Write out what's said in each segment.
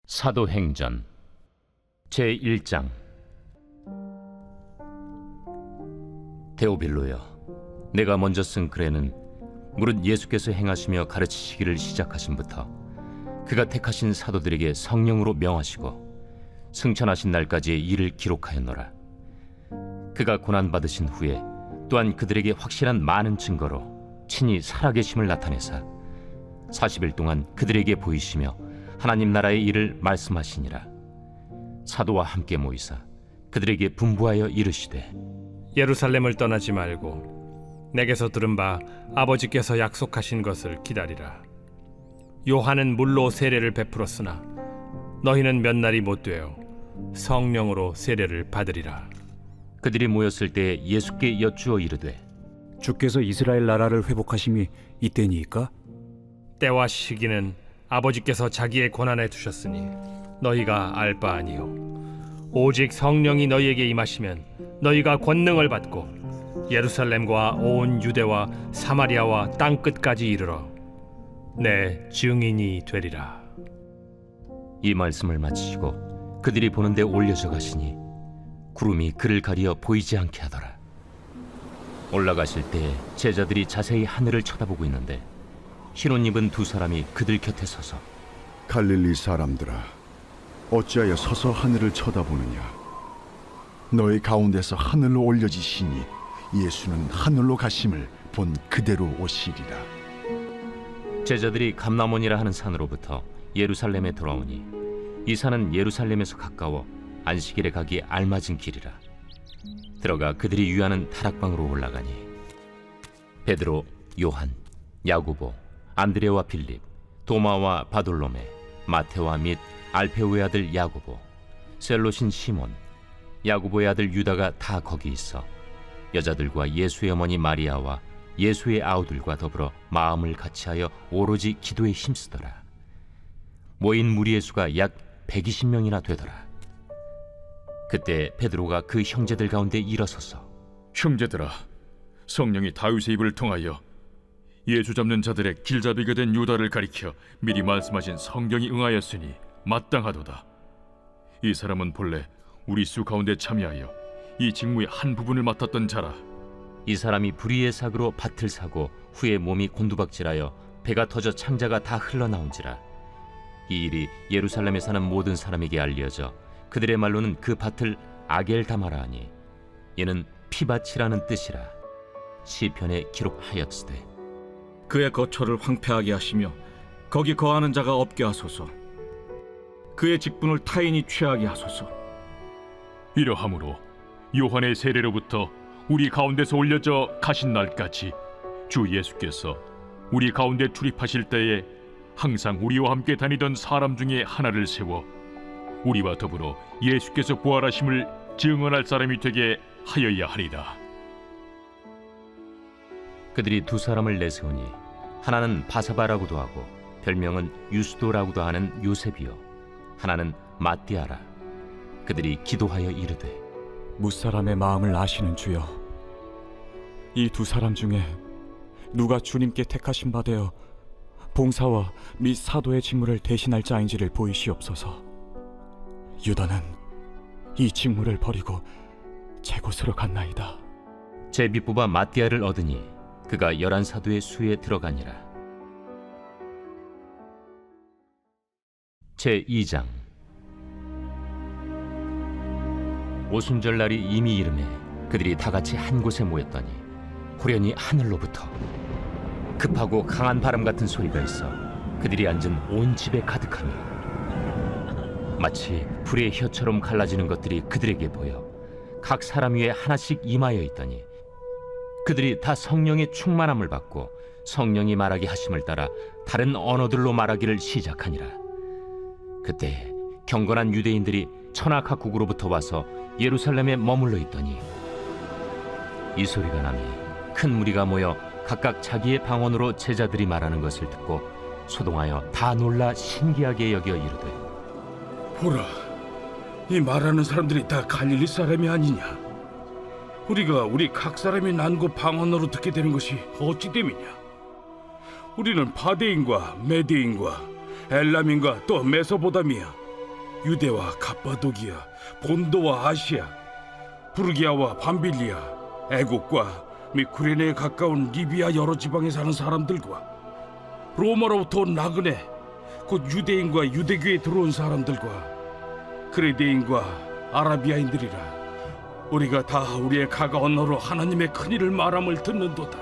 사도행전 제1장. 데오빌로여, 내가 먼저 쓴 글에는 무릇 예수께서 행하시며 가르치시기를 시작하심부터 그가 택하신 사도들에게 성령으로 명하시고 승천하신 날까지의 일을 기록하였노라. 그가 고난받으신 후에 또한 그들에게 확실한 많은 증거로 친히 살아계심을 나타내사 40일 동안 그들에게 보이시며 하나님 나라의 일을 말씀하시니라. 사도와 함께 모이사 그들에게 분부하여 이르시되, 예루살렘을 떠나지 말고 내게서 들은 바 아버지께서 약속하신 것을 기다리라. 요한은 물로 세례를 베풀었으나 너희는 몇 날이 못 되어 성령으로 세례를 받으리라. 그들이 모였을 때 예수께 여쭈어 이르되, 주께서 이스라엘 나라를 회복하심이 이때니이까? 때와 시기는 아버지께서 자기의 권한에 두셨으니 너희가 알 바 아니요 오직 성령이 너희에게 임하시면 너희가 권능을 받고 예루살렘과 온 유대와 사마리아와 땅 끝까지 이르러 내 증인이 되리라. 이 말씀을 마치시고 그들이 보는 데 올려져 가시니 구름이 그를 가리어 보이지 않게 하더라. 올라가실 때 제자들이 자세히 하늘을 쳐다보고 있는데 흰옷 입은 두 사람이 그들 곁에 서서, 갈릴리 사람들아, 어찌하여 서서 하늘을 쳐다보느냐? 너희 가운데서 하늘로 올려지시니 예수는 하늘로 가심을 본 그대로 오시리라. 제자들이 감람원이라 하는 산으로부터 예루살렘에 돌아오니 이 산은 예루살렘에서 가까워 안식일에 가기 알맞은 길이라. 들어가 그들이 유하는 다락방으로 올라가니 베드로, 요한, 야고보, 안드레와 빌립, 도마와 바돌로메, 마테와 및 알페오의 아들 야고보, 셀롯인 시몬, 야고보의 아들 유다가 다 거기 있어 여자들과 예수의 어머니 마리아와 예수의 아우들과 더불어 마음을 같이하여 오로지 기도에 힘쓰더라. 모인 무리의 수가 약 120명이나 되더라. 그때 베드로가 그 형제들 가운데 일어서서, 형제들아, 성령이 다윗의 입을 통하여 예수 잡는 자들의 길잡이가 된 유다를 가리켜 미리 말씀하신 성경이 응하였으니 마땅하도다. 이 사람은 본래 우리 수 가운데 참여하여 이 직무의 한 부분을 맡았던 자라. 이 사람이 불의의 삭으로 밭을 사고 후에 몸이 곤두박질하여 배가 터져 창자가 다 흘러나온지라. 이 일이 예루살렘에 사는 모든 사람에게 알려져 그들의 말로는 그 밭을 아겔다마라 하니 이는 피밭이라는 뜻이라. 시편에 기록하였으되, 그의 거처를 황폐하게 하시며 거기 거하는 자가 없게 하소서. 그의 직분을 타인이 취하게 하소서. 이러함으로 요한의 세례로부터 우리 가운데서 올려져 가신 날까지 주 예수께서 우리 가운데 출입하실 때에 항상 우리와 함께 다니던 사람 중에 하나를 세워 우리와 더불어 예수께서 부활하심을 증언할 사람이 되게 하여야 하리라. 그들이 두 사람을 내세우니 하나는 바사바라고도 하고 별명은 유스도라고도 하는 요셉이요 하나는 마띠아라. 그들이 기도하여 이르되, 무사람의 마음을 아시는 주여, 이 두 사람 중에 누가 주님께 택하신 바 되어 봉사와 및 사도의 직무를 대신할 자인지를 보이시옵소서. 유다는 이 직무를 버리고 제 곳으로 갔나이다. 제비 뽑아 마띠아를 얻으니 그가 11사도의 수에 들어가니라. 제2장. 오순절 날이 이미 이르매 그들이 다 같이 한 곳에 모였더니 호련히 하늘로부터 급하고 강한 바람 같은 소리가 있어 그들이 앉은 온 집에 가득하며 마치 불의 혀처럼 갈라지는 것들이 그들에게 보여 각 사람 위에 하나씩 임하여 있더니 그들이 다 성령의 충만함을 받고 성령이 말하게 하심을 따라 다른 언어들로 말하기를 시작하니라. 그때 경건한 유대인들이 천하 각국으로부터 와서 예루살렘에 머물러 있더니 이 소리가 나니 큰 무리가 모여 각각 자기의 방언으로 제자들이 말하는 것을 듣고 소동하여 다 놀라 신기하게 여겨 이르되, 보라, 이 말하는 사람들이 다 갈릴리 사람이 아니냐? 우리가 우리 각 사람이 난고 방언으로 듣게 되는 것이 어찌 됨이냐? 우리는 바데인과 메데인과 엘람인과 또 메소보다미아 유대와 갑바도기아, 본도와 아시아, 부르기아와 밤빌리아, 애국과 및 구레네에 가까운 리비아 여러 지방에 사는 사람들과 로마로부터 온 나그네, 곧 유대인과 유대교에 들어온 사람들과 그레데인과 아라비아인들이라. 우리가 다 우리의 가가 언어로 하나님의 큰일을 말함을 듣는도다.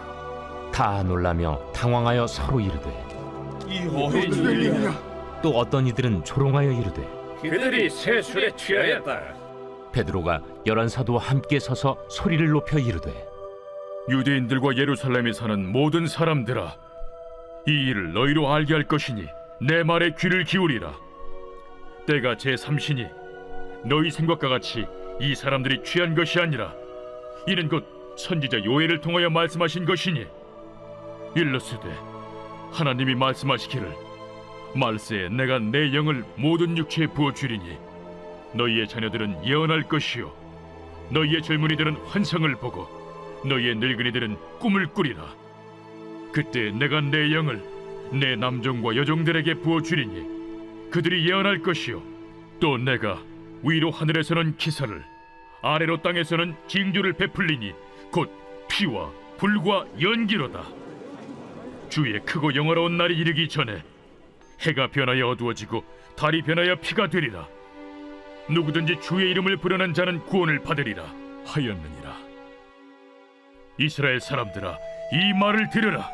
다 놀라며 당황하여 서로 이르되 이 어린 일이냐? 또 어떤 이들은 조롱하여 이르되 그들이 세술에 취하였다. 베드로가 11 사도와 함께 서서 소리를 높여 이르되 유대인들과 예루살렘에 사는 모든 사람들아, 이 일을 너희로 알게 할 것이니 내 말에 귀를 기울이라. 때가 제3시니 너희 생각과 같이 이 사람들이 취한 것이 아니라 이는 곧 선지자 요엘을 통하여 말씀하신 것이니, 일러스되 하나님이 말씀하시기를 말세에 내가 내 영을 모든 육체에 부어주리니 너희의 자녀들은 예언할 것이요 너희의 젊은이들은 환상을 보고 너희의 늙은이들은 꿈을 꾸리라. 그때 내가 내 영을 내 남종과 여종들에게 부어주리니 그들이 예언할 것이요 또 내가 위로 하늘에서는 기사를 아래로 땅에서는 징조를 베풀리니 곧 피와 불과 연기로다. 주의 크고 영화로운 날이 이르기 전에 해가 변하여 어두워지고 달이 변하여 피가 되리라. 누구든지 주의 이름을 부르는 자는 구원을 받으리라 하였느니라. 이스라엘 사람들아, 이 말을 들으라.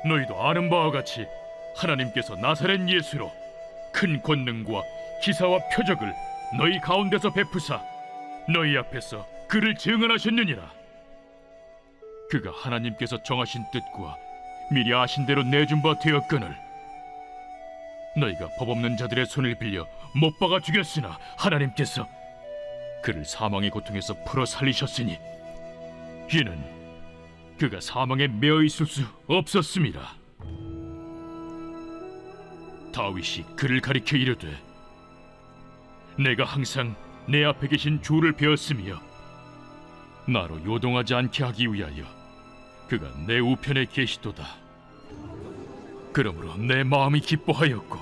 너희도 아는 바와 같이 하나님께서 나사렛 예수로 큰 권능과 기사와 표적을 너희 가운데서 베푸사 너희 앞에서 그를 증언하셨느니라. 그가 하나님께서 정하신 뜻과 미리 아신 대로 내준 바 되었거늘 너희가 법 없는 자들의 손을 빌려 못 박아 죽였으나 하나님께서 그를 사망의 고통에서 풀어 살리셨으니 이는 그가 사망에 매어 있을 수 없었습니다. 다윗이 그를 가리켜 이르되 내가 항상 내 앞에 계신 주를 배웠으며 나로 요동하지 않게 하기 위하여 그가 내 우편에 계시도다. 그러므로 내 마음이 기뻐하였고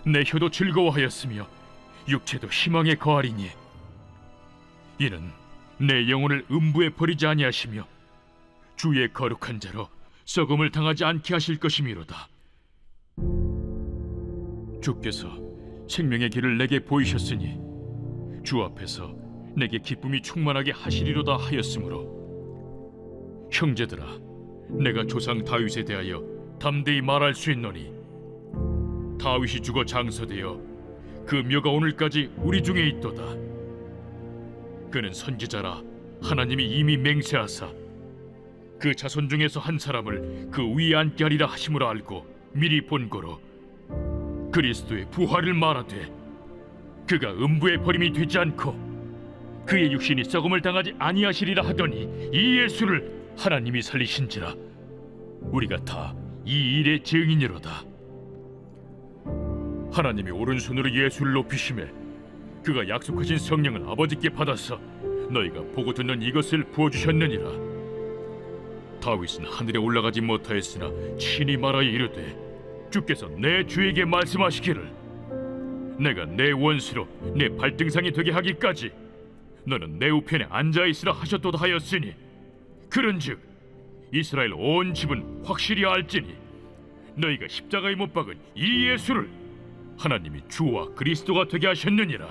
내 혀도 즐거워하였으며 육체도 희망에 거하리니 이는 내 영혼을 음부에 버리지 아니하시며 주의 거룩한 자로 썩음을 당하지 않게 하실 것이미로다. 주께서 생명의 길을 내게 보이셨으니 주 앞에서 내게 기쁨이 충만하게 하시리로다 하였으므로 형제들아, 내가 조상 다윗에 대하여 담대히 말할 수 있노니 다윗이 죽어 장서되어 그 묘가 오늘까지 우리 중에 있도다. 그는 선지자라 하나님이 이미 맹세하사 그 자손 중에서 한 사람을 그 위에 앉게 하리라 하심으로 알고 미리 본고로 그리스도의 부활을 말하되 그가 음부에 버림이 되지 않고 그의 육신이 썩음을 당하지 아니하시리라 하더니 이 예수를 하나님이 살리신지라. 우리가 다 이 일의 증인이로다. 하나님이 오른손으로 예수를 높이심에 그가 약속하신 성령을 아버지께 받아서 너희가 보고 듣는 이것을 부어주셨느니라. 다윗은 하늘에 올라가지 못하였으나 친히 말하여 이르되 주께서 내 주에게 말씀하시기를 내가 내 원수로 내 발등상이 되게 하기까지 너는 내 우편에 앉아있으라 하셨도다 하였으니 그런즉 이스라엘 온 집은 확실히 알지니 너희가 십자가에 못 박은 이 예수를 하나님이 주와 그리스도가 되게 하셨느니라.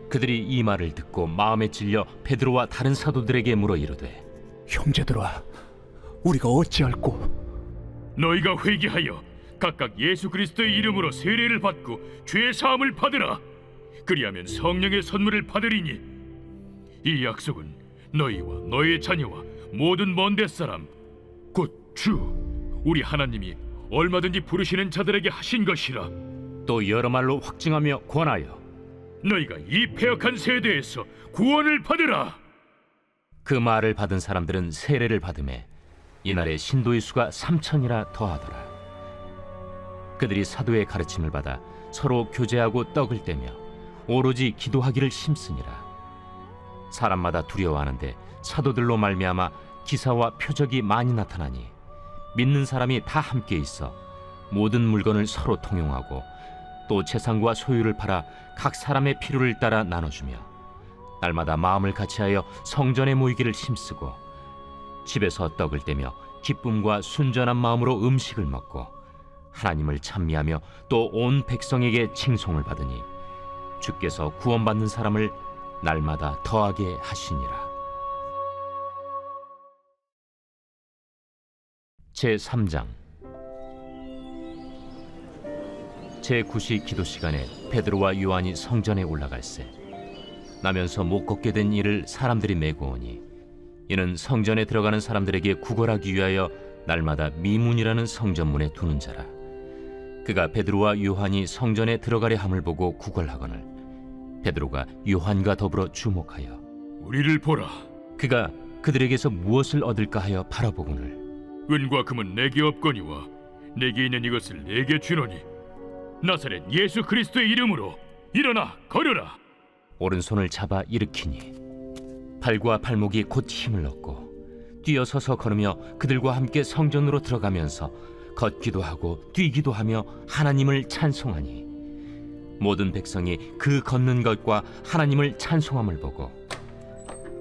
그들이 이 말을 듣고 마음에 찔려 베드로와 다른 사도들에게 물어 이르되 형제들아, 우리가 어찌할꼬? 너희가 회개하여 각각 예수 그리스도의 이름으로 세례를 받고 죄 사함을 받으라. 그리하면 성령의 선물을 받으리니 이 약속은 너희와 너희의 자녀와 모든 먼데 사람 곧 주 우리 하나님이 얼마든지 부르시는 자들에게 하신 것이라. 또 여러 말로 확증하며 권하여 너희가 이 패역한 세대에서 구원을 받으라. 그 말을 받은 사람들은 세례를 받음에 이날에 신도의 수가 3,000이라 더하더라. 그들이 사도의 가르침을 받아 서로 교제하고 떡을 떼며 오로지 기도하기를 힘쓰니라. 사람마다 두려워하는데 사도들로 말미암아 기사와 표적이 많이 나타나니 믿는 사람이 다 함께 있어 모든 물건을 서로 통용하고 또 재산과 소유를 팔아 각 사람의 필요를 따라 나눠주며 날마다 마음을 같이하여 성전에 모이기를 힘쓰고 집에서 떡을 떼며 기쁨과 순전한 마음으로 음식을 먹고 하나님을 찬미하며 또 온 백성에게 칭송을 받으니 주께서 구원받는 사람을 날마다 더하게 하시니라. 제3장 제9시 기도 시간에 베드로와 요한이 성전에 올라갈새 나면서 못 걷게 된 이를 사람들이 메고 오니 이는 성전에 들어가는 사람들에게 구걸하기 위하여 날마다 미문이라는 성전문에 두는 자라. 그가 베드로와 요한이 성전에 들어가려 함을 보고 구걸하거늘 베드로가 요한과 더불어 주목하여 우리를 보라. 그가 그들에게서 무엇을 얻을까 하여 바라보거늘 은과 금은 내게 없거니와 내게 있는 이것을 내게 주노니 나사렛 예수 그리스도의 이름으로 일어나 걸으라. 오른손을 잡아 일으키니 발과 발목이 곧 힘을 얻고 뛰어서서 걸으며 그들과 함께 성전으로 들어가면서 걷기도 하고 뛰기도 하며 하나님을 찬송하니 모든 백성이 그 걷는 것과 하나님을 찬송함을 보고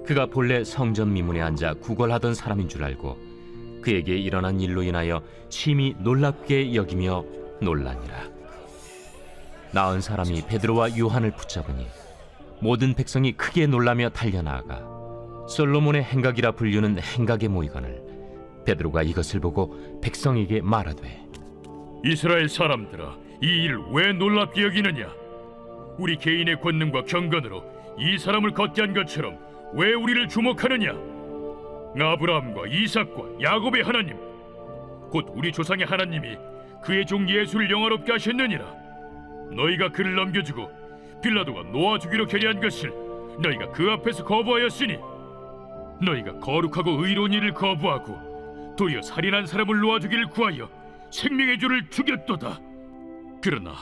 그가 본래 성전 미문에 앉아 구걸하던 사람인 줄 알고 그에게 일어난 일로 인하여 심히 놀랍게 여기며 놀라니라. 나은 사람이 베드로와 요한을 붙잡으니 모든 백성이 크게 놀라며 달려나아가 솔로몬의 행각이라 불리는 행각에 모이거늘 베드로가 이것을 보고 백성에게 말하되 이스라엘 사람들아, 이 일을 왜 놀랍게 여기느냐? 우리 개인의 권능과 경건으로 이 사람을 걷게 한 것처럼 왜 우리를 주목하느냐? 아브라함과 이삭과 야곱의 하나님, 곧 우리 조상의 하나님이 그의 종 예수를 영화롭게 하셨느니라. 너희가 그를 넘겨주고 빌라도가 놓아주기로 결의한 것을 너희가 그 앞에서 거부하였으니 너희가 거룩하고 의로운 일을 거부하고 도리어 살인한 사람을 놓아주기를 구하여 생명의 주를 죽였도다. 그러나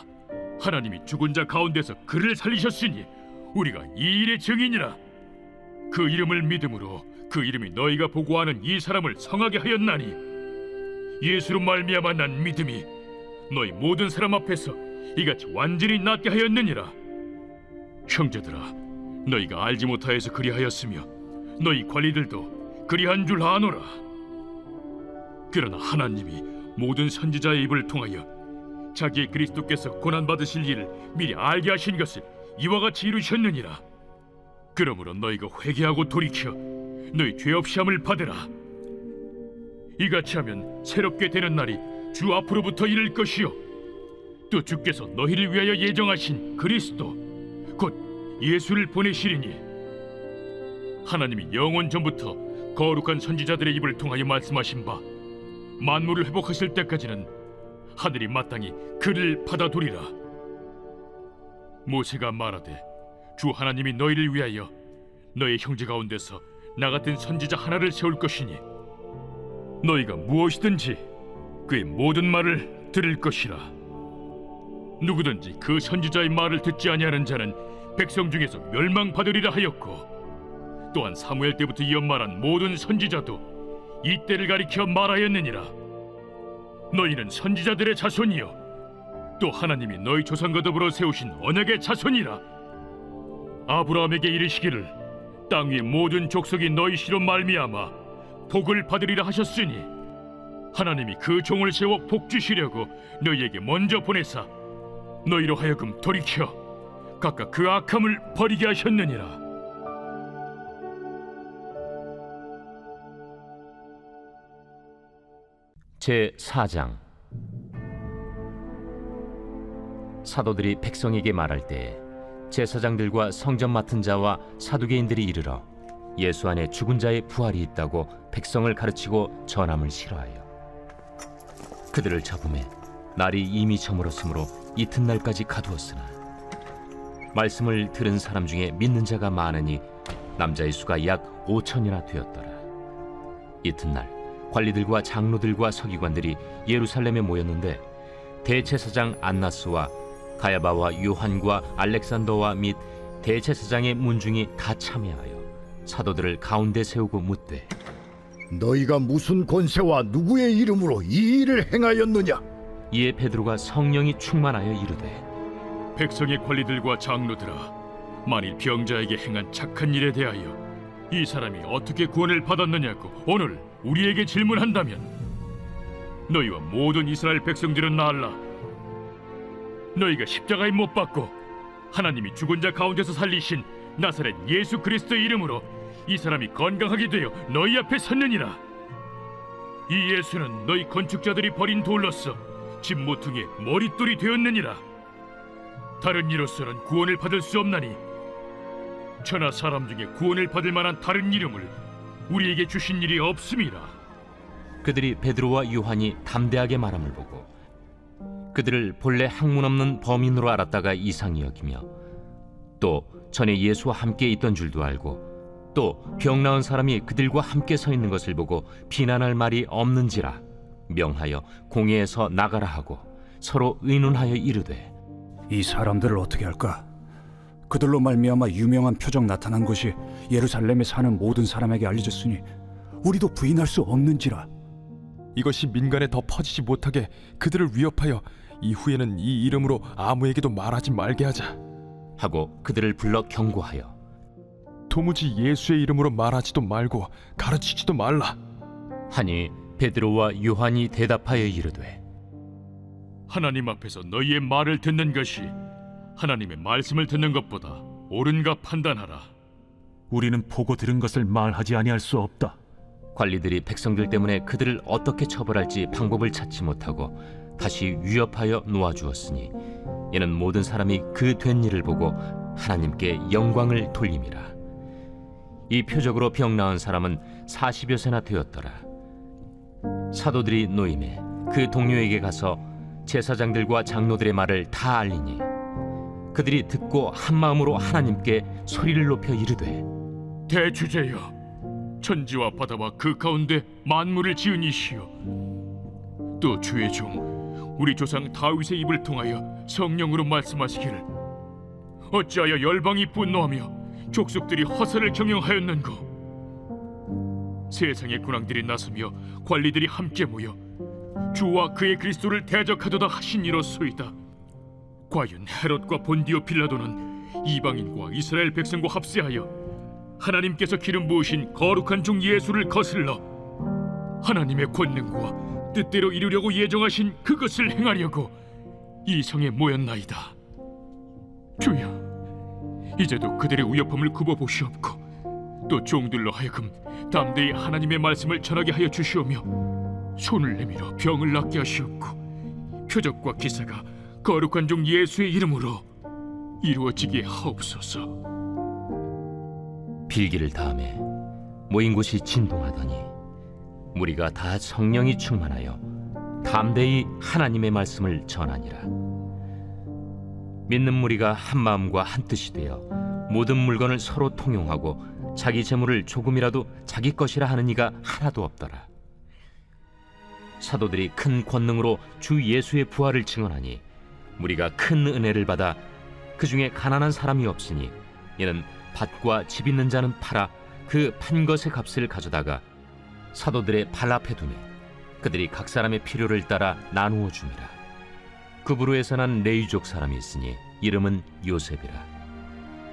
하나님이 죽은 자 가운데서 그를 살리셨으니 우리가 이 일의 증인이라. 그 이름을 믿음으로 그 이름이 너희가 보고하는 이 사람을 성하게 하였나니 예수로 말미암아 난 믿음이 너희 모든 사람 앞에서 이같이 완전히 낫게 하였느니라. 형제들아, 너희가 알지 못하여서 그리하였으며 너희 관리들도 그리한 줄 아노라. 그러나 하나님이 모든 선지자의 입을 통하여 자기의 그리스도께서 고난받으실 일을 미리 알게 하신 것을 이와 같이 이루셨느니라. 그러므로 너희가 회개하고 돌이켜 너희 죄 없이 함을 받으라. 이같이 하면 새롭게 되는 날이 주 앞으로부터 이를 것이요 또 주께서 너희를 위하여 예정하신 그리스도 곧 예수를 보내시리니 하나님이 영원 전부터 거룩한 선지자들의 입을 통하여 말씀하신 바 만물을 회복하실 때까지는 하늘이 마땅히 그를 받아두리라. 모세가 말하되 주 하나님이 너희를 위하여 너희 형제 가운데서 나 같은 선지자 하나를 세울 것이니 너희가 무엇이든지 그의 모든 말을 들을 것이라. 누구든지 그 선지자의 말을 듣지 아니하는 자는 백성 중에서 멸망받으리라 하였고 또한 사무엘 때부터 이어 말한 모든 선지자도 이 때를 가리켜 말하였느니라. 너희는 선지자들의 자손이요 또 하나님이 너희 조상과 더불어 세우신 언약의 자손이라. 아브라함에게 이르시기를 땅 위의 모든 족속이 너희 씨로 말미암아 복을 받으리라 하셨으니 하나님이 그 종을 세워 복 주시려고 너희에게 먼저 보내사 너희로 하여금 돌이켜 각각 그 악함을 버리게 하셨느니라. 제4장 사도들이 백성에게 말할 때에 제사장들과 성전 맡은 자와 사두개인들이 이르러 예수 안에 죽은 자의 부활이 있다고 백성을 가르치고 전함을 싫어하여 그들을 잡음에 날이 이미 저물었으므로 이튿날까지 가두었으나 말씀을 들은 사람 중에 믿는 자가 많으니 남자의 수가 약 5천이나 되었더라. 이튿날 관리들과 장로들과 서기관들이 예루살렘에 모였는데 대제사장 안나스와 가야바와 요한과 알렉산더와 및 대제사장의 문중이 다 참여하여 사도들을 가운데 세우고 묻되 너희가 무슨 권세와 누구의 이름으로 이 일을 행하였느냐? 이에 베드로가 성령이 충만하여 이르되 백성의 관리들과 장로들아, 만일 병자에게 행한 착한 일에 대하여 이 사람이 어떻게 구원을 받았느냐고 오늘 우리에게 질문한다면 너희와 모든 이스라엘 백성들은 알라. 너희가 십자가에 못 박고 하나님이 죽은 자 가운데서 살리신 나사렛 예수 그리스도의 이름으로 이 사람이 건강하게 되어 너희 앞에 섰느니라. 이 예수는 너희 건축자들이 버린 돌로서 집 모퉁이의 머릿돌이 되었느니라. 다른 이로서는 구원을 받을 수 없나니 천하 사람 중에 구원을 받을 만한 다른 이름을 우리에게 주신 일이 없음이라. 그들이 베드로와 요한이 담대하게 말함을 보고 그들을 본래 학문 없는 범인으로 알았다가 이상히 여기며 또 전에 예수와 함께 있던 줄도 알고 또 병 나은 사람이 그들과 함께 서 있는 것을 보고 비난할 말이 없는지라 명하여 공회에서 나가라 하고 서로 의논하여 이르되 이 사람들을 어떻게 할까? 그들로 말미암아 유명한 표적 나타난 것이 예루살렘에 사는 모든 사람에게 알려졌으니 우리도 부인할 수 없는지라. 이것이 민간에 더 퍼지지 못하게 그들을 위협하여 이후에는 이 이름으로 아무에게도 말하지 말게 하자. 하고 그들을 불러 경고하여 도무지 예수의 이름으로 말하지도 말고 가르치지도 말라. 하니 베드로와 요한이 대답하여 이르되 하나님 앞에서 너희의 말을 듣는 것이 하나님의 말씀을 듣는 것보다 옳은가 판단하라. 우리는 보고 들은 것을 말하지 아니할 수 없다. 관리들이 백성들 때문에 그들을 어떻게 처벌할지 방법을 찾지 못하고 다시 위협하여 놓아주었으니 이는 모든 사람이 그 된 일을 보고 하나님께 영광을 돌림이라. 이 표적으로 병 나은 사람은 40여 세나 되었더라. 사도들이 노임에 그 동료에게 가서 제사장들과 장로들의 말을 다 알리니 그들이 듣고 한 마음으로 하나님께 소리를 높여 이르되 대주제여, 천지와 바다와 그 가운데 만물을 지은 이시여, 또 주의 종 우리 조상 다윗의 입을 통하여 성령으로 말씀하시기를 어찌하여 열방이 분노하며 족속들이 허사를 경영하였는고. 세상의 군왕들이 나서며 관리들이 함께 모여 주와 그의 그리스도를 대적하도다 하신 이로소이다. 과연 헤롯과 본디오 빌라도는 이방인과 이스라엘 백성과 합세하여 하나님께서 기름 부으신 거룩한 종 예수를 거슬러 하나님의 권능과 뜻대로 이루려고 예정하신 그것을 행하려고 이 성에 모였나이다. 주여, 이제도 그들의 위협함을 굽어보시옵고 또 종들로 하여금 담대히 하나님의 말씀을 전하게 하여 주시오며 손을 내밀어 병을 낫게 하시옵고 표적과 기사가 거룩한 종 예수의 이름으로 이루어지게 하옵소서. 빌기를 다음에 모인 곳이 진동하더니 무리가 다 성령이 충만하여 담대히 하나님의 말씀을 전하니라. 믿는 무리가 한 마음과 한 뜻이 되어 모든 물건을 서로 통용하고 자기 재물을 조금이라도 자기 것이라 하는 이가 하나도 없더라. 사도들이 큰 권능으로 주 예수의 부활을 증언하니 무리가 큰 은혜를 받아 그 중에 가난한 사람이 없으니 이는 밭과 집 있는 자는 팔아 그 판 것의 값을 가져다가 사도들의 발 앞에 두매 그들이 각 사람의 필요를 따라 나누어 줍니다. 구브로에서 난 레위족 사람이 있으니 이름은 요셉이라.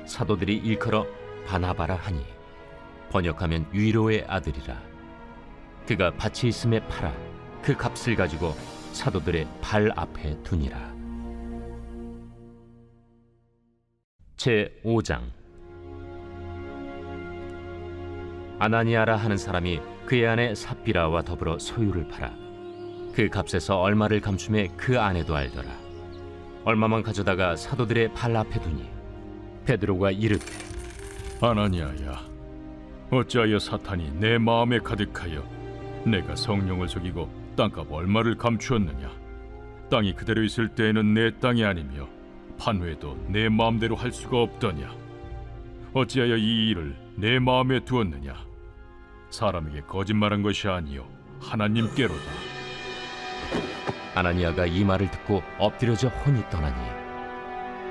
사도들이 일컬어 바나바라 하니 번역하면 위로의 아들이라. 그가 밭이 있음에 팔아 그 값을 가지고 사도들의 발 앞에 두니라. 제5장. 아나니아라 하는 사람이 그의 아내 삽비라와 더불어 소유를 팔아 그 값에서 얼마를 감춤해 그 아내도 알더라. 얼마만 가져다가 사도들의 발 앞에 두니 베드로가 이르되 아나니아야, 어찌하여 사탄이 내 마음에 가득하여 내가 성령을 속이고 땅값 얼마를 감추었느냐. 땅이 그대로 있을 때에는 내 땅이 아니며 판회도 내 마음대로 할 수가 없더냐. 어찌하여 이 일을 내 마음에 두었느냐. 사람에게 거짓말한 것이 아니요 하나님께로다. 아나니아가 이 말을 듣고 엎드려져 혼이 떠나니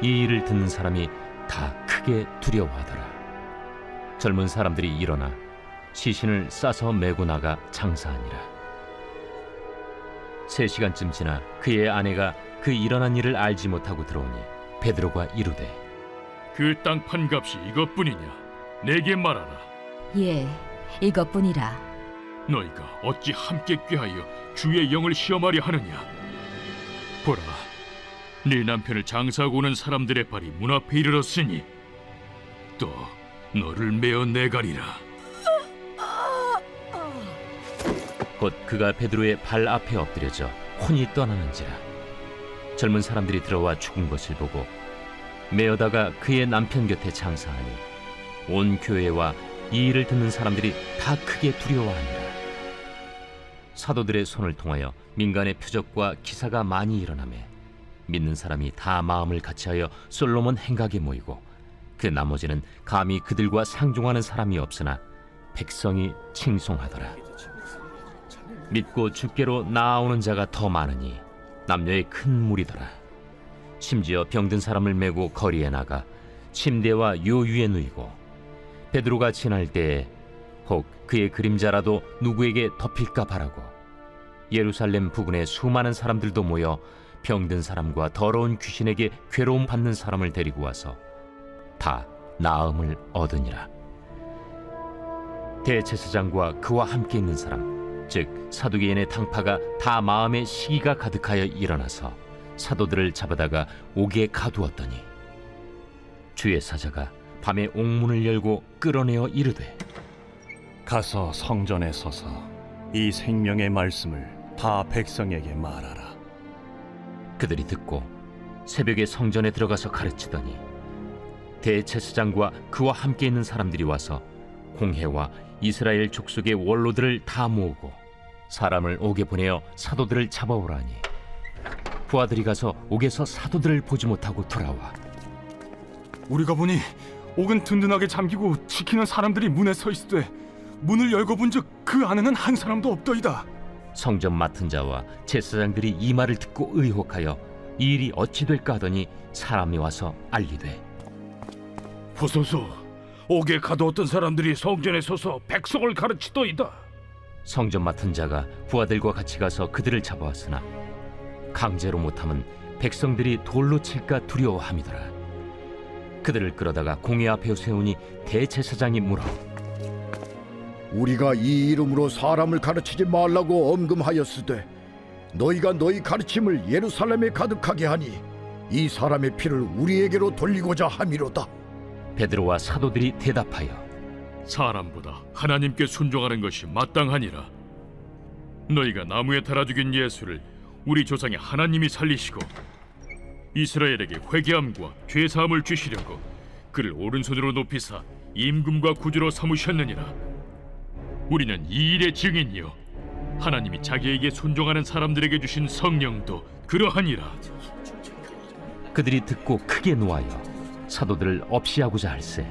이 일을 듣는 사람이 다 크게 두려워하더라. 젊은 사람들이 일어나 시신을 싸서 메고 나가 장사하니라. 3시간쯤 지나 그의 아내가 그 일어난 일을 알지 못하고 들어오니 베드로가 이르되 그 땅 판값이 이것뿐이냐? 내게 말하라. 예, 이것뿐이라. 너희가 어찌 함께 꾀하여 주의 영을 시험하려 하느냐? 보라, 네 남편을 장사하고 오는 사람들의 발이 문 앞에 이르렀으니 또 너를 메어 내가리라. 곧 그가 베드로의 발 앞에 엎드려져 혼이 떠나는지라. 젊은 사람들이 들어와 죽은 것을 보고 메어다가 그의 남편 곁에 장사하니 온 교회와 이 일을 듣는 사람들이 다 크게 두려워하니라. 사도들의 손을 통하여 민간의 표적과 기사가 많이 일어나매 믿는 사람이 다 마음을 같이하여 솔로몬 행각에 모이고 그 나머지는 감히 그들과 상종하는 사람이 없으나 백성이 칭송하더라. 믿고 주께로 나아오는 자가 더 많으니 남녀의 큰 무리더라. 심지어 병든 사람을 메고 거리에 나가 침대와 요유에 누이고 베드로가 지날 때에 혹 그의 그림자라도 누구에게 덮일까 바라고 예루살렘 부근에 수많은 사람들도 모여 병든 사람과 더러운 귀신에게 괴로움 받는 사람을 데리고 와서 다 나음을 얻으니라. 대제사장과 그와 함께 있는 사람 즉 사두개인의 당파가 다 마음에 시기가 가득하여 일어나서 사도들을 잡아다가 옥에 가두었더니 주의 사자가 밤에 옥문을 열고 끌어내어 이르되 가서 성전에 서서 이 생명의 말씀을 다 백성에게 말하라. 그들이 듣고 새벽에 성전에 들어가서 가르치더니 대제사장과 그와 함께 있는 사람들이 와서 공회와 이스라엘 족속의 원로들을 다 모으고 사람을 옥에 보내어 사도들을 잡아오라니 부하들이 가서 옥에서 사도들을 보지 못하고 돌아와 우리가 보니 옥은 든든하게 잠기고 지키는 사람들이 문에 서 있으되 문을 열고 본즉 그 안에는 한 사람도 없더이다. 성전 맡은 자와 제사장들이 이 말을 듣고 의혹하여 이 일이 어찌 될까 하더니 사람이 와서 알리되 보소서, 옥에 가두었던 사람들이 성전에 서서 백성을 가르치더이다. 성전 맡은 자가 부하들과 같이 가서 그들을 잡아왔으나 강제로 못함은 백성들이 돌로 칠까 두려워함이더라. 그들을 끌어다가 공회 앞에 세우니 대제사장이 물어 우리가 이 이름으로 사람을 가르치지 말라고 엄금하였으되 너희가 너희 가르침을 예루살렘에 가득하게 하니 이 사람의 피를 우리에게로 돌리고자 함이로다. 베드로와 사도들이 대답하여 사람보다 하나님께 순종하는 것이 마땅하니라. 너희가 나무에 달아 죽인 예수를 우리 조상의 하나님이 살리시고 이스라엘에게 회개함과 죄사함을 주시려고 그를 오른손으로 높이사 임금과 구주로 삼으셨느니라. 우리는 이 일의 증인이요 하나님이 자기에게 순종하는 사람들에게 주신 성령도 그러하니라. 그들이 듣고 크게 노하여 사도들을 없이하고자 할세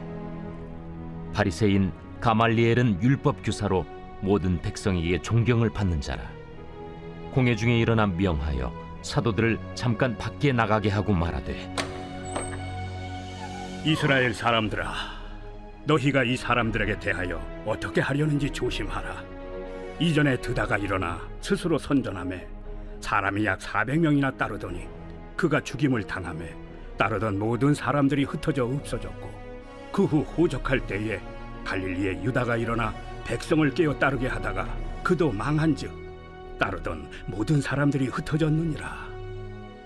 바리새인 가말리엘은 율법 교사로 모든 백성에게 존경을 받는 자라. 공회 중에 일어나 명하여 사도들을 잠깐 밖에 나가게 하고 말하되 이스라엘 사람들아, 너희가 이 사람들에게 대하여 어떻게 하려는지 조심하라. 이전에 드다가 일어나 스스로 선전하매 사람이 약 400명이나 따르더니 그가 죽임을 당하매 따르던 모든 사람들이 흩어져 없어졌고 그 후 호적할 때에 갈릴리에 유다가 일어나 백성을 깨어 따르게 하다가 그도 망한즉 따르던 모든 사람들이 흩어졌느니라.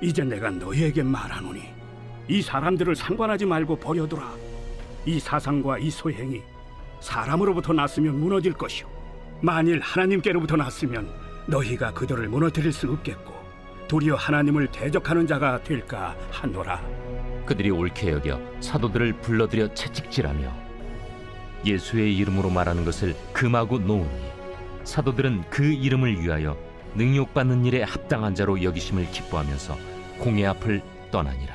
이제 내가 너희에게 말하노니 이 사람들을 상관하지 말고 버려두라. 이 사상과 이 소행이 사람으로부터 났으면 무너질 것이요 만일 하나님께로부터 났으면 너희가 그들을 무너뜨릴 수 없겠고 도리어 하나님을 대적하는 자가 될까 하노라. 그들이 옳게 여겨 사도들을 불러들여 채찍질하며 예수의 이름으로 말하는 것을 금하고 놓으니 사도들은 그 이름을 위하여 능욕받는 일에 합당한 자로 여기심을 기뻐하면서 공회 앞을 떠나니라.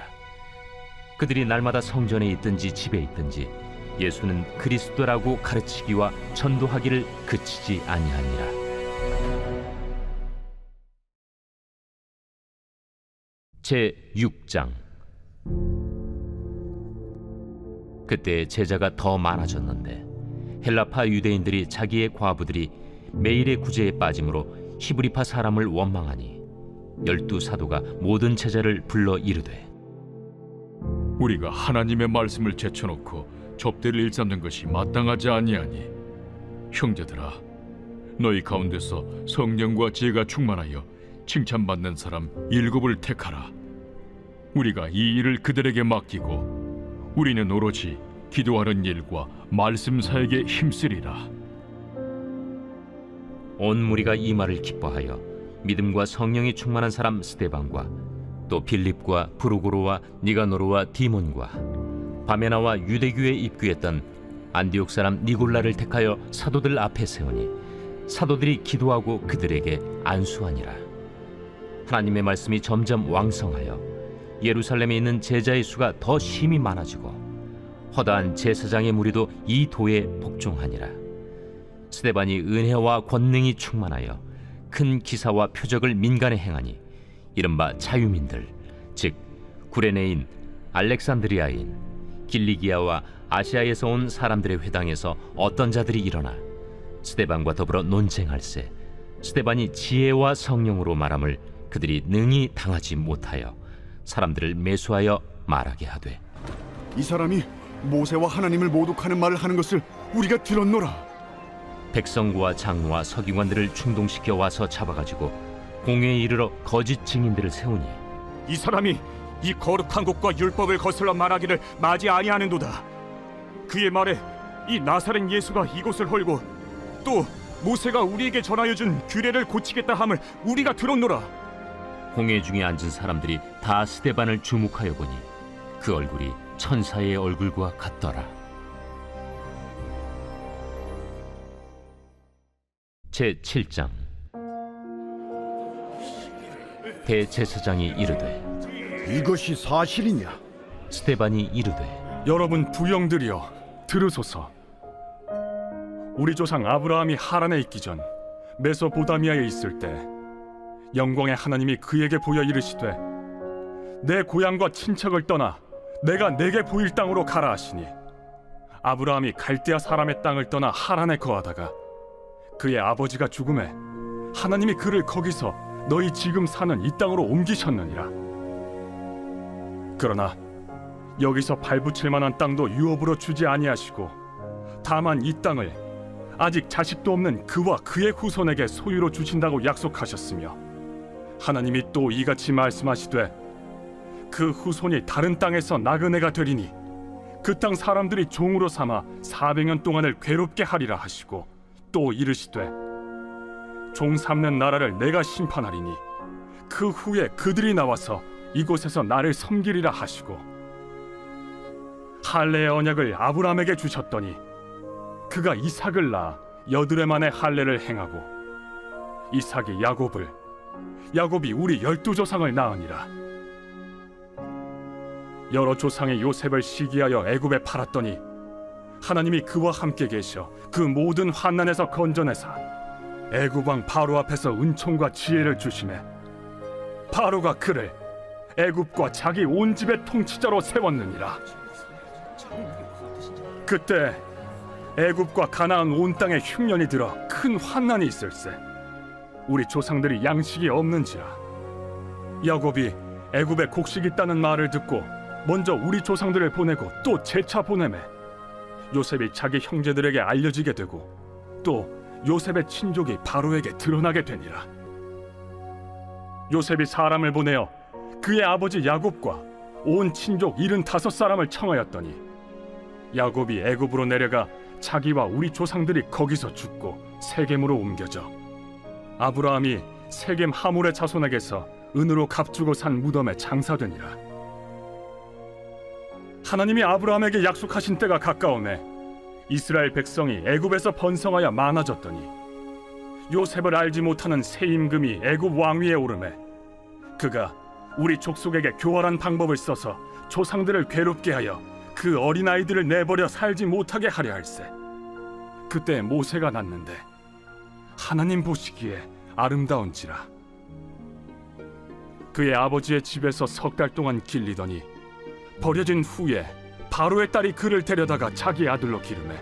그들이 날마다 성전에 있든지 집에 있든지 예수는 그리스도라고 가르치기와 전도하기를 그치지 아니하니라. 제 6장. 그때 제자가 더 많아졌는데 헬라파 유대인들이 자기의 과부들이 매일의 구제에 빠짐으로 히브리파 사람을 원망하니 12 사도가 모든 제자를 불러 이르되 우리가 하나님의 말씀을 제쳐놓고 접대를 일삼는 것이 마땅하지 아니하니 형제들아 너희 가운데서 성령과 지혜가 충만하여 칭찬받는 사람 7을 택하라. 우리가 이 일을 그들에게 맡기고 우리는 오로지 기도하는 일과 말씀 사역에 힘쓰리라. 온 무리가 이 말을 기뻐하여 믿음과 성령이 충만한 사람 스데반과 또 빌립과 브루고로와 니가노르와 디몬과 바메나와 유대교에 입교했던 안디옥 사람 니골라를 택하여 사도들 앞에 세우니 사도들이 기도하고 그들에게 안수하니라. 하나님의 말씀이 점점 왕성하여 예루살렘에 있는 제자의 수가 더 심히 많아지고 허다한 제사장의 무리도 이 도에 복종하니라. 스데반이 은혜와 권능이 충만하여 큰 기사와 표적을 민간에 행하니 이른바 자유민들 즉 구레네인, 알렉산드리아인, 길리기아와 아시아에서 온 사람들의 회당에서 어떤 자들이 일어나 스데반과 더불어 논쟁할세 스데반이 지혜와 성령으로 말함을 그들이 능히 당하지 못하여 사람들을 매수하여 말하게 하되 이 사람이 모세와 하나님을 모독하는 말을 하는 것을 우리가 들었노라. 백성과 장로와 서기관들을 충동시켜 와서 잡아가지고 공회에 이르러 거짓 증인들을 세우니 이 사람이 이 거룩한 곳과 율법을 거슬러 말하기를 마지 아니하는도다. 그의 말에 이 나사렛 예수가 이곳을 헐고 또 모세가 우리에게 전하여 준 규례를 고치겠다 함을 우리가 들었노라. 공회 중에 앉은 사람들이 다 스데반을 주목하여 보니 그 얼굴이 천사의 얼굴과 같더라. 제7장 대제사장이 이르되 이것이 사실이냐? 스데반이 이르되 여러분 부영들이여 들으소서. 우리 조상 아브라함이 하란에 있기 전 메소포다미아에 있을 때 영광의 하나님이 그에게 보여 이르시되 내 고향과 친척을 떠나 내가 내게 보일 땅으로 가라 하시니 아브라함이 갈대아 사람의 땅을 떠나 하란에 거하다가 그의 아버지가 죽음에 하나님이 그를 거기서 너희 지금 사는 이 땅으로 옮기셨느니라. 그러나 여기서 발붙일 만한 땅도 유업으로 주지 아니하시고 다만 이 땅을 아직 자식도 없는 그와 그의 후손에게 소유로 주신다고 약속하셨으며 하나님이 또 이같이 말씀하시되 그 후손이 다른 땅에서 나그네가 되리니 그 땅 사람들이 종으로 삼아 400년 동안을 괴롭게 하리라 하시고 또 이르시되 종 삼는 나라를 내가 심판하리니 그 후에 그들이 나와서 이곳에서 나를 섬기리라 하시고 할례의 언약을 아브라함에게 주셨더니 그가 이삭을 낳아 8해 만에 할례를 행하고 이삭이 야곱을 야곱이 우리 12조상을 낳으니라. 여러 조상의 요셉을 시기하여 애굽에 팔았더니 하나님이 그와 함께 계셔 그 모든 환난에서 건져내사 애굽 왕 바로 앞에서 은총과 지혜를 주시매 바로가 그를 애굽과 자기 온 집의 통치자로 세웠느니라. 그때 애굽과 가나안 온 땅에 흉년이 들어 큰 환난이 있을세 우리 조상들이 양식이 없는지라. 야곱이 애굽에 곡식 있다는 말을 듣고 먼저 우리 조상들을 보내고 또 재차 보내매 요셉이 자기 형제들에게 알려지게 되고 또 요셉의 친족이 바로에게 드러나게 되니라. 요셉이 사람을 보내어 그의 아버지 야곱과 온 친족 75사람을 청하였더니 야곱이 애굽으로 내려가 자기와 우리 조상들이 거기서 죽고 세겜으로 옮겨져 아브라함이 세겜 하몰의 자손에게서 은으로 값주고 산 무덤에 장사되니라. 하나님이 아브라함에게 약속하신 때가 가까우매 이스라엘 백성이 애굽에서 번성하여 많아졌더니 요셉을 알지 못하는 새 임금이 애굽 왕위에 오르매 그가 우리 족속에게 교활한 방법을 써서 조상들을 괴롭게 하여 그 어린아이들을 내버려 살지 못하게 하려 할세. 그때 모세가 낳는데 하나님 보시기에 아름다운지라. 그의 아버지의 집에서 3달 동안 길리더니 버려진 후에 바로의 딸이 그를 데려다가 자기 아들로 기르매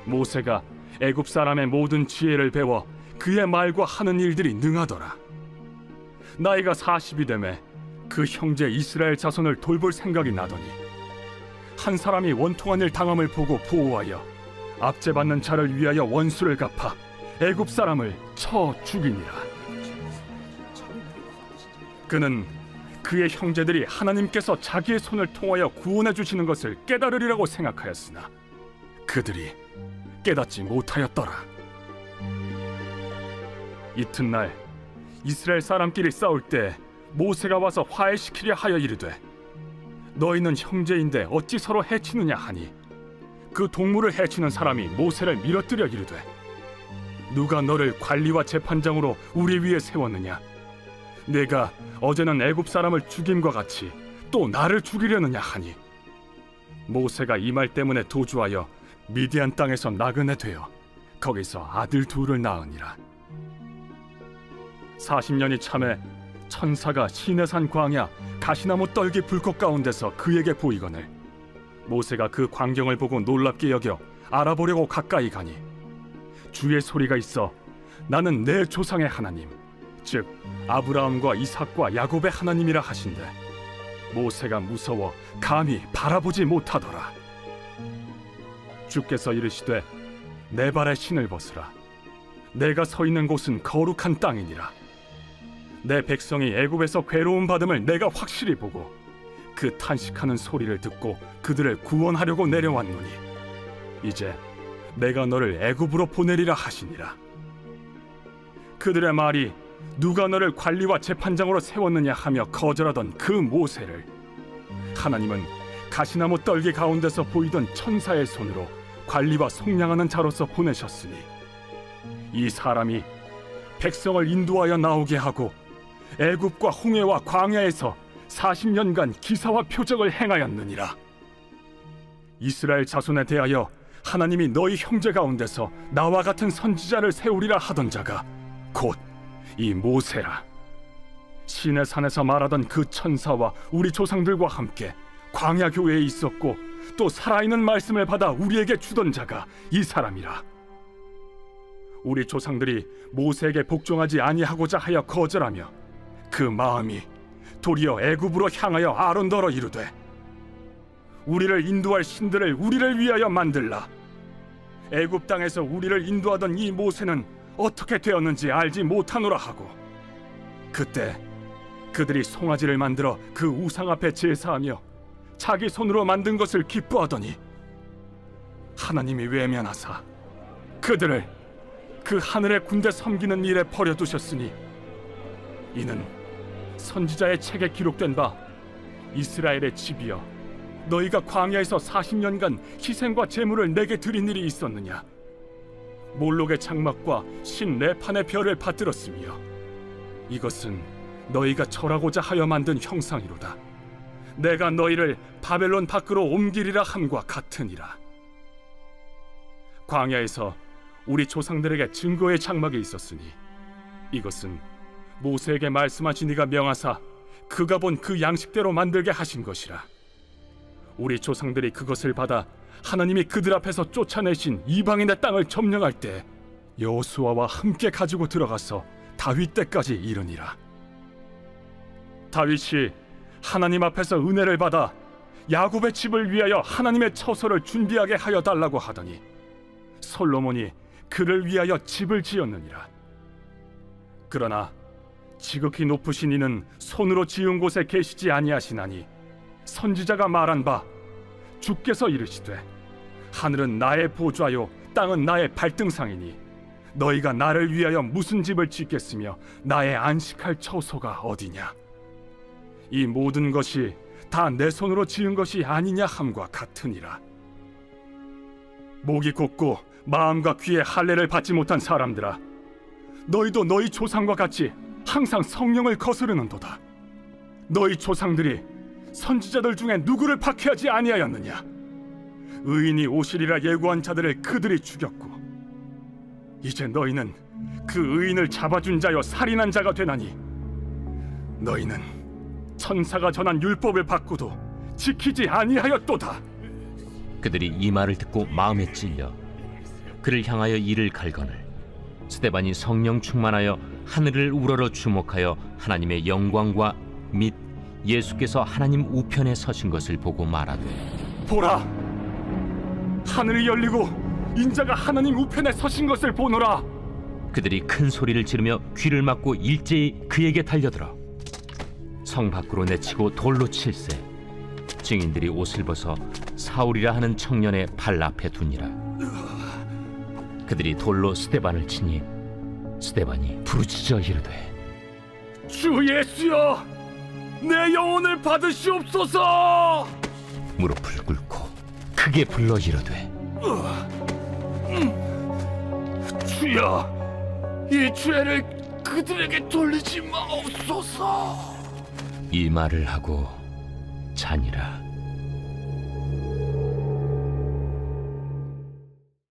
모세가 애굽 사람의 모든 지혜를 배워 그의 말과 하는 일들이 능하더라. 나이가 40이 되매 그 형제 이스라엘 자손을 돌볼 생각이 나더니 한 사람이 원통한 일 당함을 보고 보호하여 압제받는 자를 위하여 원수를 갚아 애굽 사람을 쳐 죽이니라. 그는 그의 형제들이 하나님께서 자기의 손을 통하여 구원해 주시는 것을 깨달으리라고 생각하였으나 그들이 깨닫지 못하였더라. 이튿날 이스라엘 사람끼리 싸울 때 모세가 와서 화해시키려 하여 이르되 너희는 형제인데 어찌 서로 해치느냐 하니 그 동물을 해치는 사람이 모세를 밀어뜨려 이르되 누가 너를 관리와 재판장으로 우리 위에 세웠느냐? 내가 어제는 애굽 사람을 죽임과 같이 또 나를 죽이려느냐 하니 모세가 이 말 때문에 도주하여 미디안 땅에서 나그네 되어 거기서 아들 둘을 낳으니라. 40년이 참에 천사가 시내산 광야 가시나무 떨기 불꽃 가운데서 그에게 보이거늘 모세가 그 광경을 보고 놀랍게 여겨 알아보려고 가까이 가니 주의 소리가 있어 나는 내 조상의 하나님 즉 아브라함과 이삭과 야곱의 하나님이라 하신대 모세가 무서워 감히 바라보지 못하더라. 주께서 이르시되 내 발에 신을 벗으라. 내가 서 있는 곳은 거룩한 땅이니라. 내 백성이 애굽에서 괴로움 받음을 내가 확실히 보고 그 탄식하는 소리를 듣고 그들을 구원하려고 내려왔노니 이제 내가 너를 애굽으로 보내리라 하시니라. 그들의 말이 누가 너를 관리와 재판장으로 세웠느냐 하며 거절하던 그 모세를 하나님은 가시나무 떨기 가운데서 보이던 천사의 손으로 관리와 속량하는 자로서 보내셨으니 이 사람이 백성을 인도하여 나오게 하고 애굽과 홍해와 광야에서 40년간 기사와 표적을 행하였느니라. 이스라엘 자손에 대하여 하나님이 너희 형제 가운데서 나와 같은 선지자를 세우리라 하던 자가 곧 이 모세라. 시내산에서 말하던 그 천사와 우리 조상들과 함께 광야 교회에 있었고 또 살아있는 말씀을 받아 우리에게 주던 자가 이 사람이라. 우리 조상들이 모세에게 복종하지 아니하고자 하여 거절하며 그 마음이 도리어 애굽으로 향하여 아론더러 이르되 우리를 인도할 신들을 우리를 위하여 만들라. 애굽 땅에서 우리를 인도하던 이 모세는 어떻게 되었는지 알지 못하노라 하고 그때 그들이 송아지를 만들어 그 우상 앞에 제사하며 자기 손으로 만든 것을 기뻐하더니 하나님이 외면하사 그들을 그 하늘의 군대 섬기는 일에 버려두셨으니 이는 선지자의 책에 기록된 바 이스라엘의 집이여 너희가 광야에서 40년간 희생과 제물을 내게 드린 일이 있었느냐? 몰록의 장막과 신 레판의 별을 받들었으며 이것은 너희가 절하고자 하여 만든 형상이로다. 내가 너희를 바벨론 밖으로 옮기리라 함과 같으니라. 광야에서 우리 조상들에게 증거의 장막이 있었으니 이것은 모세에게 말씀하신 이가 명하사 그가 본 그 양식대로 만들게 하신 것이라. 우리 조상들이 그것을 받아 하나님이 그들 앞에서 쫓아내신 이방인의 땅을 점령할 때 여호수아와 함께 가지고 들어가서 다윗 때까지 이르니라. 다윗이 하나님 앞에서 은혜를 받아 야곱의 집을 위하여 하나님의 처소를 준비하게 하여 달라고 하더니 솔로몬이 그를 위하여 집을 지었느니라. 그러나 지극히 높으신 이는 손으로 지은 곳에 계시지 아니하시나니 선지자가 말한 바 주께서 이르시되 하늘은 나의 보좌요 땅은 나의 발등상이니 너희가 나를 위하여 무슨 집을 짓겠으며 나의 안식할 처소가 어디냐? 이 모든 것이 다 내 손으로 지은 것이 아니냐 함과 같으니라. 목이 곧고 마음과 귀에 할례를 받지 못한 사람들아, 너희도 너희 조상과 같이 항상 성령을 거스르는도다. 너희 조상들이 선지자들 중에 누구를 박해하지 아니하였느냐? 의인이 오시리라 예고한 자들을 그들이 죽였고 이제 너희는 그 의인을 잡아준 자여 살인한 자가 되나니 너희는 천사가 전한 율법을 받고도 지키지 아니하였도다. 그들이 이 말을 듣고 마음에 찔려 그를 향하여 이를 갈거늘 스데반이 성령 충만하여 하늘을 우러러 주목하여 하나님의 영광과 및 예수께서 하나님 우편에 서신 것을 보고 말하되 보라, 하늘이 열리고 인자가 하나님 우편에 서신 것을 보노라. 그들이 큰 소리를 지르며 귀를 막고 일제히 그에게 달려들어 성 밖으로 내치고 돌로 칠세. 증인들이 옷을 벗어 사울이라 하는 청년의 발 앞에 두니라. 그들이 돌로 스데반을 치니 스데반이 부르짖어 이르되 주 예수여, 내 영혼을 받으시옵소서. 무릎을 꿇고 크게 불러 이르되 주여, 이 죄를 그들에게 돌리지 마옵소서. 이 말을 하고 자니라.